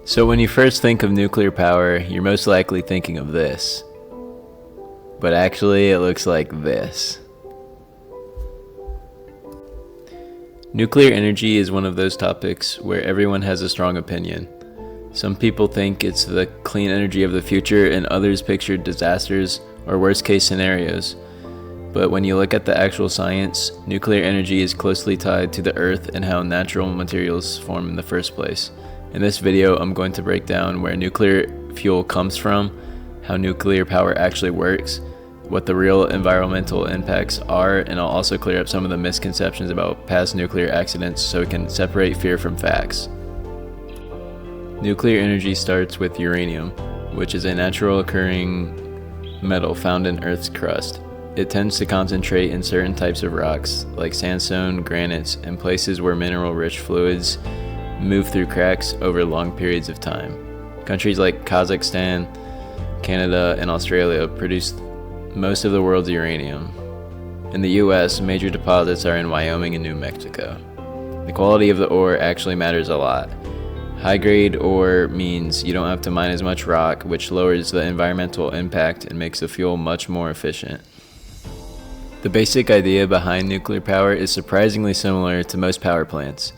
So when you first think of nuclear power, you're most likely thinking of this. But actually, it looks like this. Nuclear energy is one of those topics where everyone has a strong opinion. Some people think it's the clean energy of the future, and others picture disasters or worst-case scenarios. But when you look at the actual science, nuclear energy is closely tied to the Earth and how natural materials form in the first place. In this video, I'm going to break down where nuclear fuel comes from, how nuclear power actually works, what the real environmental impacts are, and I'll also clear up some of the misconceptions about past nuclear accidents so we can separate fear from facts. Nuclear energy starts with uranium, which is a natural occurring metal found in Earth's crust. It tends to concentrate in certain types of rocks, like sandstone, granites, and places where mineral-rich fluids move through cracks over long periods of time. Countries like Kazakhstan, Canada, and Australia produce most of the world's uranium. In the US, major deposits are in Wyoming and New Mexico. The quality of the ore actually matters a lot. High-grade ore means you don't have to mine as much rock, which lowers the environmental impact and makes the fuel much more efficient. The basic idea behind nuclear power is surprisingly similar to most power plants.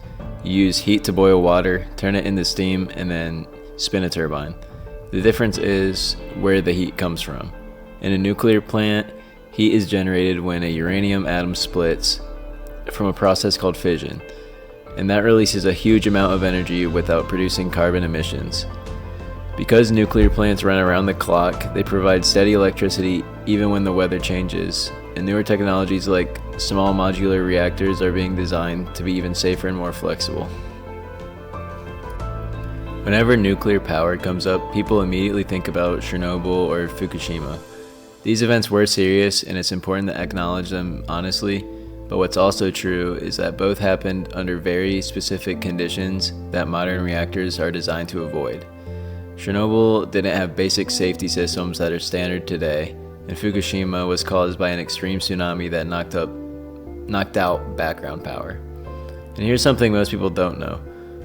You use heat to boil water, turn it into steam, and then spin a turbine. The difference is where the heat comes from. In a nuclear plant, heat is generated when a uranium atom splits from a process called fission, and that releases a huge amount of energy without producing carbon emissions. Because nuclear plants run around the clock, they provide steady electricity even when the weather changes, and newer technologies like small modular reactors are being designed to be even safer and more flexible. Whenever nuclear power comes up, people immediately think about Chernobyl or Fukushima. These events were serious, and it's important to acknowledge them honestly, but what's also true is that both happened under very specific conditions that modern reactors are designed to avoid. Chernobyl didn't have basic safety systems that are standard today, and Fukushima was caused by an extreme tsunami that knocked out background power. And here's something most people don't know.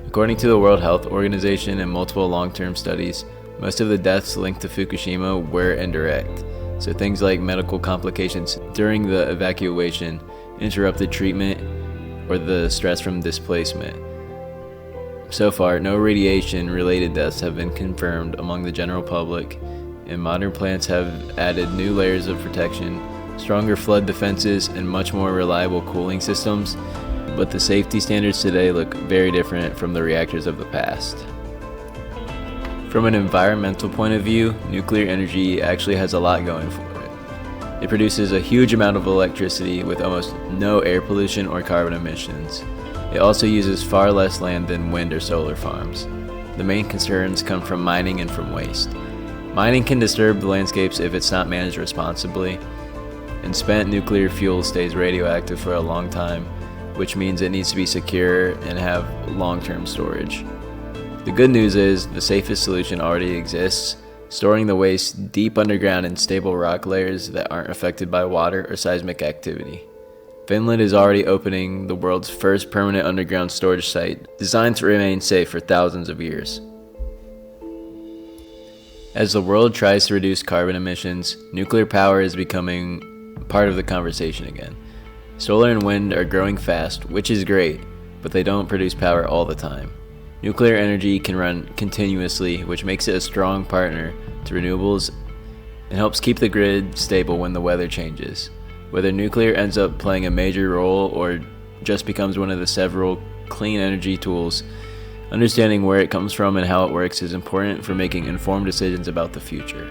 According to the World Health Organization and multiple long-term studies, most of the deaths linked to Fukushima were indirect. So things like medical complications during the evacuation, interrupted treatment, or the stress from displacement. So far, no radiation-related deaths have been confirmed among the general public, and modern plants have added new layers of protection, stronger flood defenses, and much more reliable cooling systems, but the safety standards today look very different from the reactors of the past. From an environmental point of view, nuclear energy actually has a lot going for it. It produces a huge amount of electricity with almost no air pollution or carbon emissions. It also uses far less land than wind or solar farms. The main concerns come from mining and from waste. Mining can disturb the landscapes if it's not managed responsibly, and spent nuclear fuel stays radioactive for a long time, which means it needs to be secure and have long-term storage. The good news is the safest solution already exists, storing the waste deep underground in stable rock layers that aren't affected by water or seismic activity. Finland is already opening the world's first permanent underground storage site, designed to remain safe for thousands of years. As the world tries to reduce carbon emissions, nuclear power is becoming part of the conversation again. Solar and wind are growing fast, which is great, but they don't produce power all the time. Nuclear energy can run continuously, which makes it a strong partner to renewables and helps keep the grid stable when the weather changes. Whether nuclear ends up playing a major role or just becomes one of the several clean energy tools, understanding where it comes from and how it works is important for making informed decisions about the future.